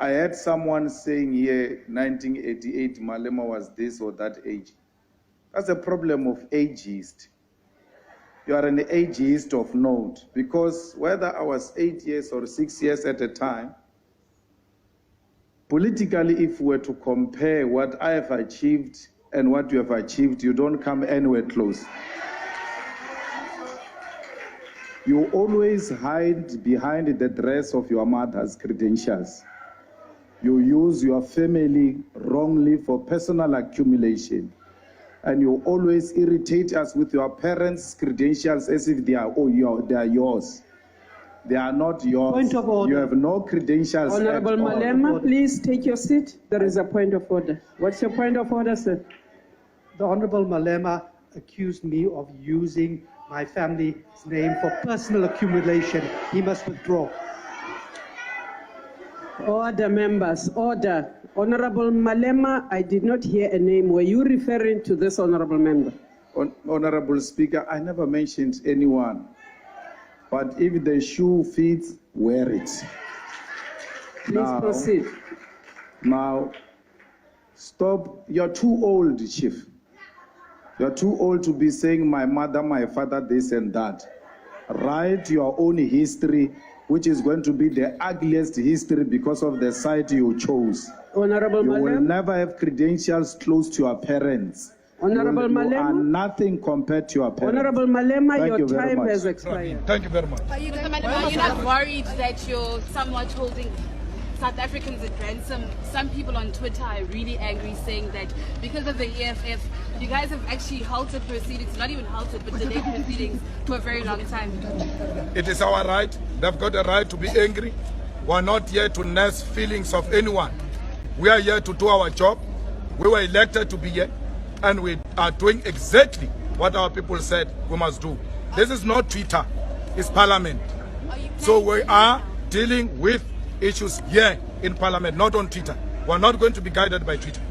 I heard someone saying here, 1988, Malema was this or that age. That's a problem of ageist. You are an ageist of note, because whether I was 8 years or 6 years at a time, politically, if we were to compare what I have achieved and what you have achieved, you don't come anywhere close. You always hide behind the dress of your mother's credentials. You use your family wrongly for personal accumulation. And you always irritate us with your parents' credentials as if they are yours. They are not yours. Point of order. You have no credentials. Honorable Malema, please take your seat. There is a point of order. What's your point of order, sir? The Honorable Malema accused me of using my family's name for personal accumulation. He must withdraw. Order, members, order. Honorable Malema, I did not hear a name. Were you referring to this honorable member? Honorable Speaker, I never mentioned anyone. But if the shoe fits, wear it. Please proceed. Now, stop. You're too old, Chief. You're too old to be saying my mother, my father, this and that. Write your own history, which is going to be the ugliest history because of the side you chose. Honorable You Malema. will never have credentials close to your parents. Honorable You Malema. are nothing compared to your parents. Honorable Malema, Thank your you very time much. has expired. Thank you very much. Mr. Malema, are you not worried that you're somewhat holding South Africans at ransom? Some people on Twitter are really angry, saying that because of the EFF, you guys have actually halted proceedings, not even halted, but delayed proceedings for a very long time. It is our right. They've got a right to be angry. We are not here to nurse feelings of anyone. We are here to do our job. We were elected to be here, and we are doing exactly what our people said we must do. This is not Twitter, it's Parliament. So we are dealing with issues here in Parliament, not on Twitter. We're not going to be guided by Twitter.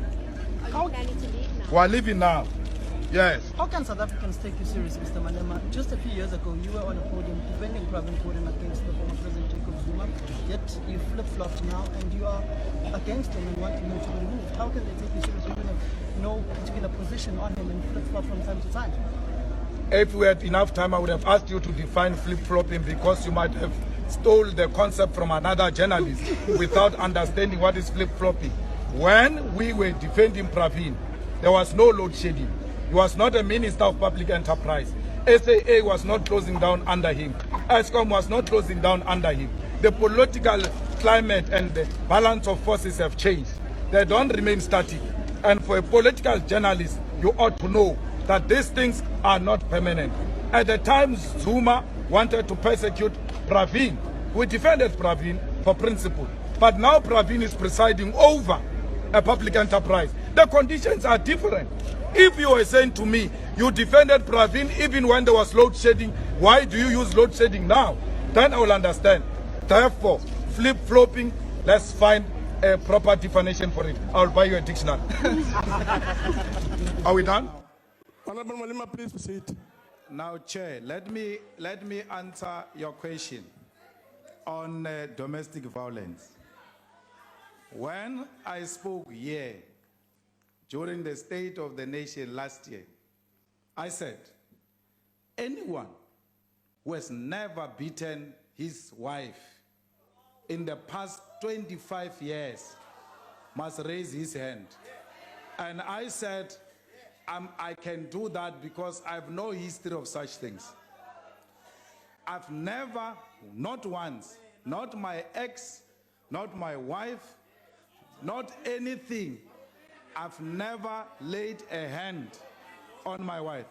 Are you planning to leave now? We're leaving now. Yes. How can South Africans take you serious, Mr. Malema? Just a few years ago, you were on a podium defending Pravin Gordhan against the former President Jacob Zuma, yet you flip-flopped now and you are against him and wanting him to be removed. How can they take you seriously when you have no particular position on him and flip-flop from time to time? If we had enough time, I would have asked you to define flip-flopping, because you might have stole the concept from another journalist without understanding what is flip-flopping. When we were defending Pravin, there was no load shedding. He was not a Minister of Public Enterprise. SAA was not closing down under him. ESCOM was not closing down under him. The political climate and the balance of forces have changed. They don't remain static. And for a political journalist, you ought to know that these things are not permanent. At the time Zuma wanted to persecute Pravin, we defended Pravin for principle. But now Pravin is presiding over a public enterprise. The conditions are different. If you were saying to me, you defended Pravin even when there was load shedding, why do you use load shedding now? Then I will understand. Therefore, flip-flopping, let's find a proper definition for it. I'll buy you a dictionary. Are we done? Honorable Malema, please proceed. Now, Chair, let me answer your question on domestic violence. When I spoke here during the State of the Nation last year, I said, anyone who has never beaten his wife in the past 25 years must raise his hand. And I said, I can do that because I have no history of such things. I've never, not once, not my ex, not my wife, not anything, I've never laid a hand on my wife.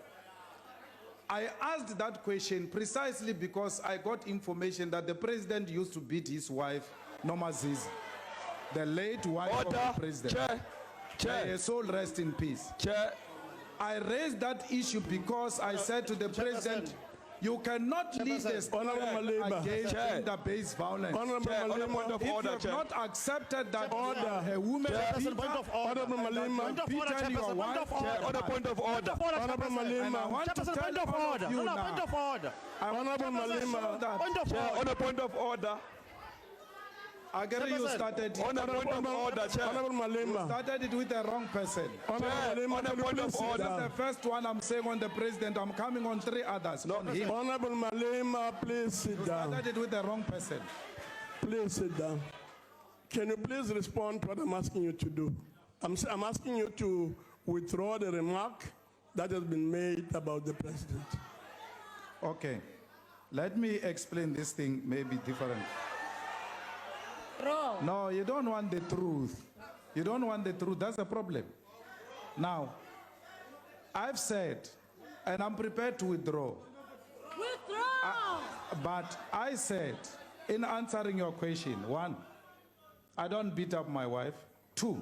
I asked that question precisely because I got information that the president used to beat his wife, Noma Zizi, the late wife of the president. May her soul rest in peace. I raised that issue because I said to the president, you cannot lead the state against gender-based violence. If you have not accepted that a woman beaten your wife, Order, point of order. Honorable Malema. I want to tell all of you now. Honorable Malema. Order, point of order. Agree you started it. On a point of order, Chair. Honorable Malema. Started it with the wrong person. Honorable Malema, On a can you point please of sit order. down? The first one I'm saying on the president, I'm coming on 3 others. On him. Honorable Malema, please sit down. Started it with the wrong person. Please sit down. Can you please respond to what I'm asking you to do? I'm asking you to withdraw the remark that has been made about the president. Okay. Let me explain this thing maybe different. No, you don't want the truth. You don't want the truth. That's the problem. Now, I've said, and I'm prepared to withdraw. But I said, in answering your question, 1, I don't beat up my wife. 2,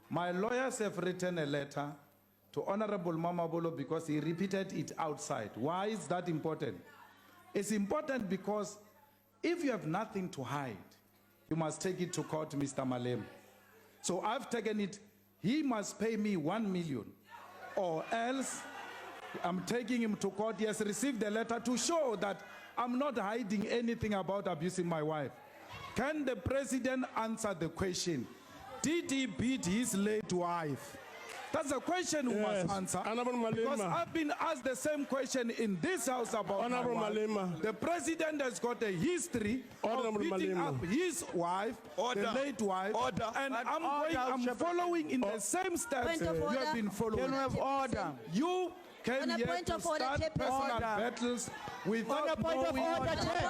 my lawyers have written a letter to Honorable Mamabolo because he repeated it outside. Why is that important? It's important because if you have nothing to hide, you must take it to court, Mr. Malema. So I've taken it. He must pay me 1 million, or else I'm taking him to court. He has received a letter to show that I'm not hiding anything about abusing my wife. Can the president answer the question? Did he beat his late wife? That's a question we must answer. Honorable Malema. Because I've been asked the same question in this house about Honorable my wife. Malema. The president has got a history of beating up his wife, the late wife, and I'm following in the same steps you have been following. You came here to start personal battles without knowing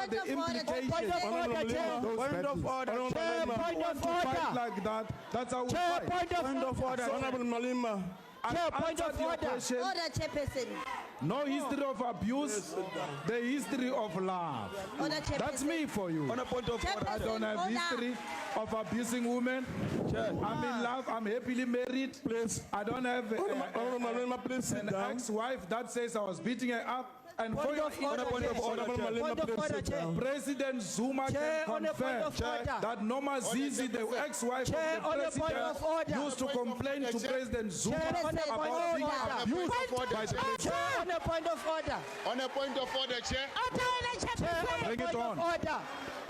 the implications of those battles. To fight like that, that's how we fight. Point of order. Honorable Malema. Order, Chairperson. No history of abuse, the history of love. Order, Chairperson. That's me for you. On a point of order. I don't have history of abusing women. I'm in love. I'm happily married. Please. I don't have Honorable Malema, please sit an down. ex-wife that says I was beating her up. And for your Honorable Malema, please sit down. President Zuma can confirm that Noma Zizi, the ex-wife of the president, used to complain to President Zuma about being abused by the president. On a point of order. On a point of order, Chair. Bring it on.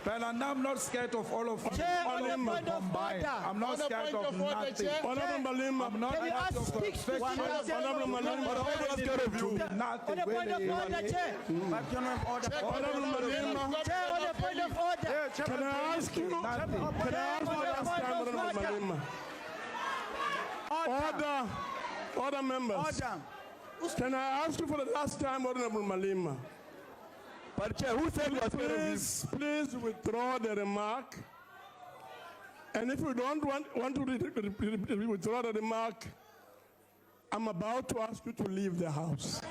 But I'm not scared of all of you. Combined. I'm not scared of nothing. Honorable Malema. I'm not scared of Honorable Malema, I'm not scared of you. nothing. Honorable Malema. Can I ask you? Can I ask you last time, Honorable Malema? Order, members. Can I ask you for the last time, Honorable Malema? But Chair, who said please withdraw the remark. And if you don't want to withdraw the remark, I'm about to ask you to leave the house.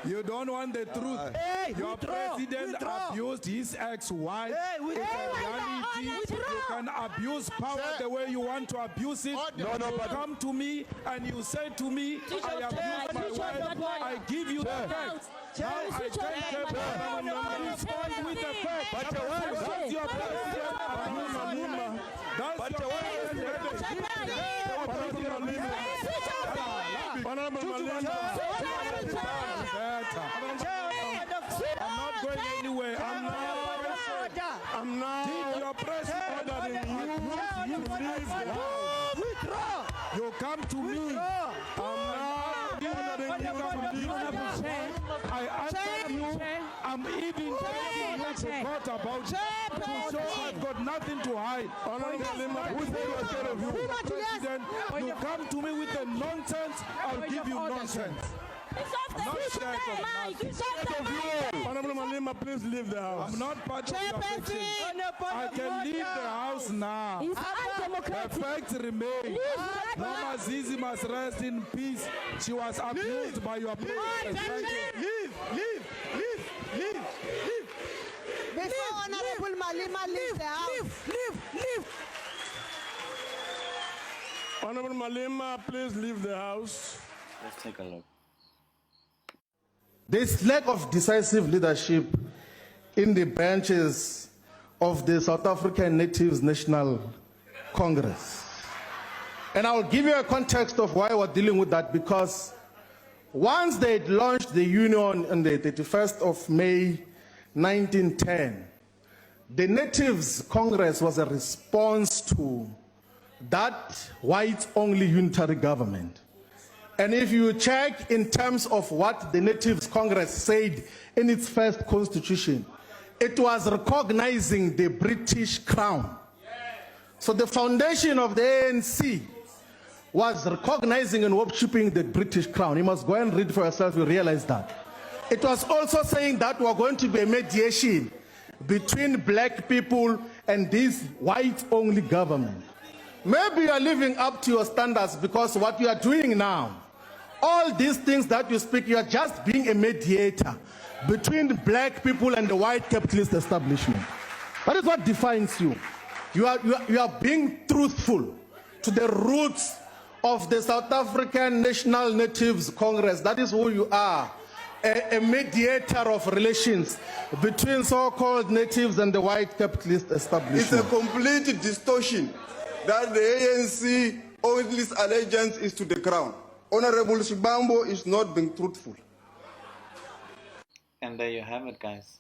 You don't want the truth. Your president abused his ex-wife. It's a reality. You can abuse power the way you want to abuse it. But come to me and you say to me, I abuse my wife. I give you the facts. Now I take them and respond with the facts. That's your president. That's your president. Honorable Malema. I'm not going anywhere. I'm not. Your president ordering you to leave the house. You come to me. I answer you. I'm even taking you to court about it. To show I've got nothing to hide. Who said you're scared of you? President, you come to me with the nonsense, I'll give you nonsense. Not scared of nothing. Honorable Malema, please leave the house. I'm not part of your section. I can leave the house now. The facts remain. Mama Zizi must rest in peace. She was abused by your president. Leave. Before Honorable Malema leaves the house. Leave. Honorable Malema, please leave the house. Let's take a look. This lack of decisive leadership in the branches of the South African Natives National Congress. And I'll give you a context of why we're dealing with that, because once they launched the union on the 31st of May 1910, The Natives Congress was a response to that white-only unitary government. And if you check in terms of what the Natives Congress said in its first constitution, it was recognizing the British Crown. So the foundation of the ANC was recognizing and worshipping the British Crown. You must go and read for yourself, you realize that. It was also saying that we're going to be a mediation between black people and this white-only government. Maybe you are living up to your standards because what you are doing now, all these things that you speak, you are just being a mediator between black people and the white capitalist establishment. That is what defines you. You are being truthful to the roots of the South African National Natives Congress. That is who you are. A mediator of relations between so-called natives and the white capitalist establishment. It's a complete distortion that the ANC only allegiance is to the crown. Honorable Shibambo is not being truthful. And there you have it, guys.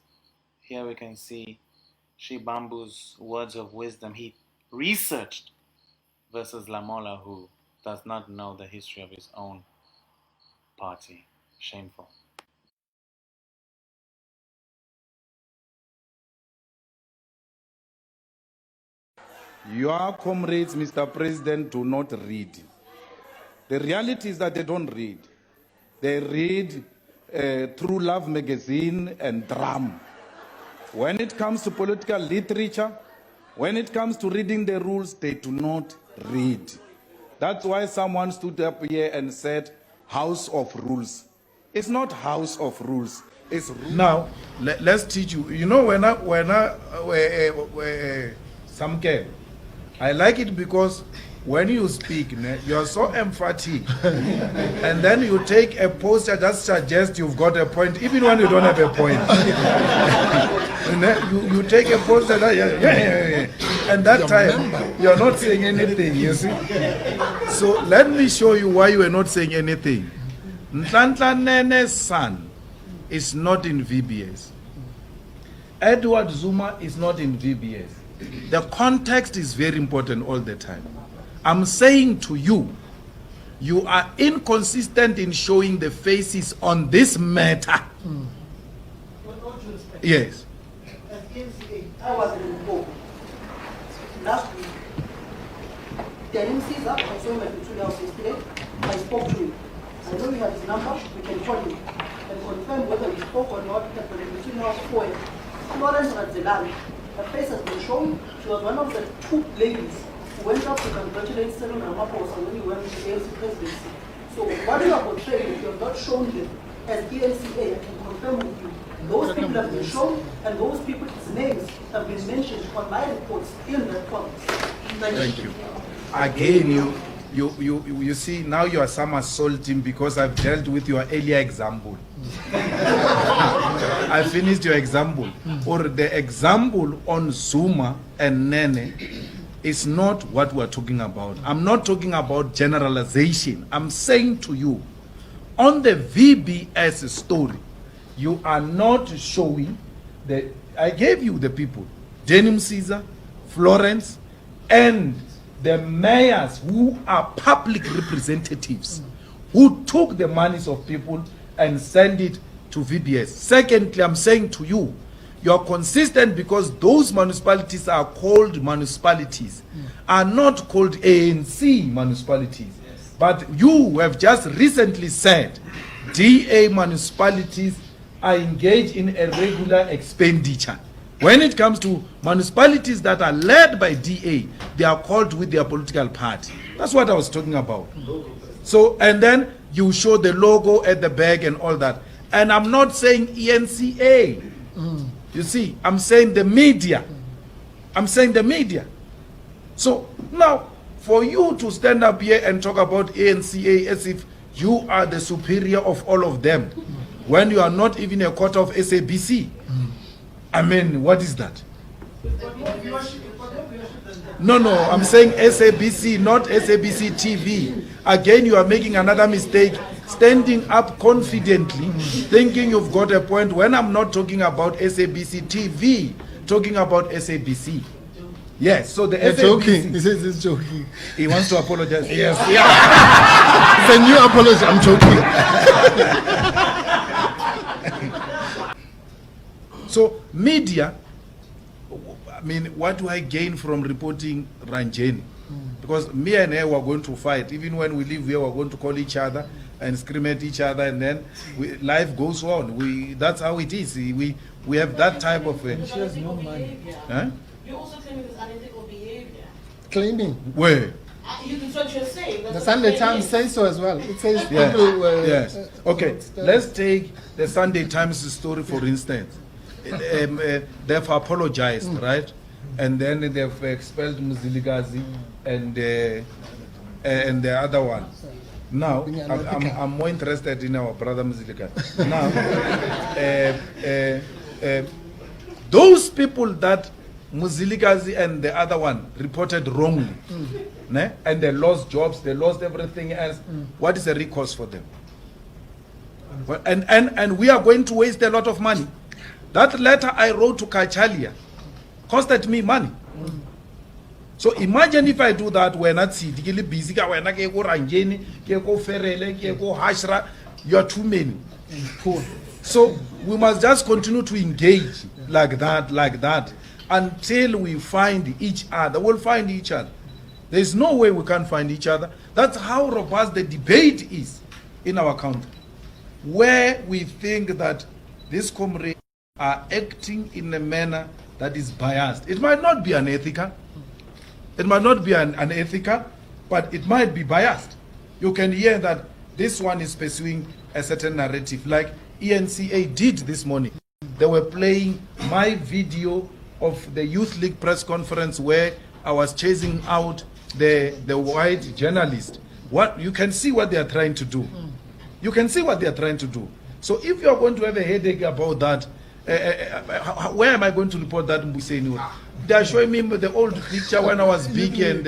Here we can see Shibambo's words of wisdom. He researched versus Lamola, who does not know the history of his own party. Shameful. Your comrades, Mr. President, do not read. The reality is that they don't read. They read True Love magazine and Drum. When it comes to political literature, when it comes to reading the rules, they do not read. That's why someone stood up here and said, House of Rules. It's not House of Rules. It's now, let's teach you. You know, Samke, I like it because when you speak, you are so emphatic. And then you take a posture that suggests you've got a point, even when you don't have a point. you take a posture that, and that time, you're not saying anything, you see. So let me show you why you are not saying anything. Nhlanhla Nene's son is not in VBS. Edward Zuma is not in VBS. The context is very important all the time. I'm saying to you, you are inconsistent in showing the faces on this matter. Yes. I was in Limpopo last week. Daniel Caesar, I saw him at the tree house yesterday. I spoke to him. I know we have his number, we can call him and confirm whether we spoke or not at the tree house for him. Florence Radzelari, her face has been shown. She was one of the two ladies who went up to congratulate Cyril Ramaphosa when he went to the ANC presidency. So what you are portraying, if you have not shown them as ENCA, I can confirm with you. Those people have been shown, and those people's names have been mentioned on my reports in that context. Thank you. Again, you see, now you are somersaulting because I've dealt with your earlier example. I finished your example. Or the example on Zuma and Nene is not what we're talking about. I'm not talking about generalization. I'm saying to you, on the VBS story, you are not showing the, I gave you the people, Denim Caesar, Florence, and the mayors who are public representatives, who took the monies of people and sent it to VBS. Secondly, I'm saying to you, you're consistent because those municipalities are called municipalities, are not called ANC municipalities. Yes. But you have just recently said DA municipalities are engaged in a regular expenditure. When it comes to municipalities that are led by DA, they are called with their political party. That's what I was talking about. So, and then you show the logo at the back and all that. And I'm not saying ENCA. You see, I'm saying the media. I'm saying the media. So now, for you to stand up here and talk about ENCA as if you are the superior of all of them, when you are not even a quarter of SABC, I mean, what is that? No, I'm saying SABC, not SABC TV. Again, you are making another mistake, standing up confidently, thinking you've got a point, when I'm not talking about SABC TV. talking about SABC. Yes, so the You're SABC. joking. He says he's joking. He wants to apologize. Yes. Yeah. It's a new apology. I'm joking. So media, I mean, what do I gain from reporting Ranjeni? Because me and her were going to fight. Even when we live here, we're going to call each other and scream at each other, and then life goes on. That's how it is. We have that type of. She has no money. Huh? You're also claiming this unethical behavior. Claiming. Where? That's what you're saying. The Sunday Times says so as well. It says Yes. people. Yes. Okay. Let's take the Sunday Times story for instance. They've apologized, right? And then they've expelled Mzilikazi and the other one. Now, I'm more interested in our brother Mzilikazi. Now, those people that Mzilikazi and the other one reported wrongly, and they lost jobs, they lost everything else, what is the recourse for them? Well, and we are going to waste a lot of money. That letter I wrote to Kachalia costed me money. So imagine if I do that when I see busy, when I go Ranjeni, go Ferele, go Hashra, you are too many. So we must just continue to engage like that, until we find each other. We'll find each other. There's no way we can't find each other. That's how robust the debate is in our country, where we think that these comrades are acting in a manner that is biased. It might not be unethical. It might not be unethical, but it might be biased. You can hear that this one is pursuing a certain narrative, like ENCA did this morning. They were playing my video of the Youth League press conference where I was chasing out the white journalist. What you can see what they are trying to do. You can see what they are trying to do. So if you are going to have a headache about that, where am I going to report that? They are showing me the old picture when I was big and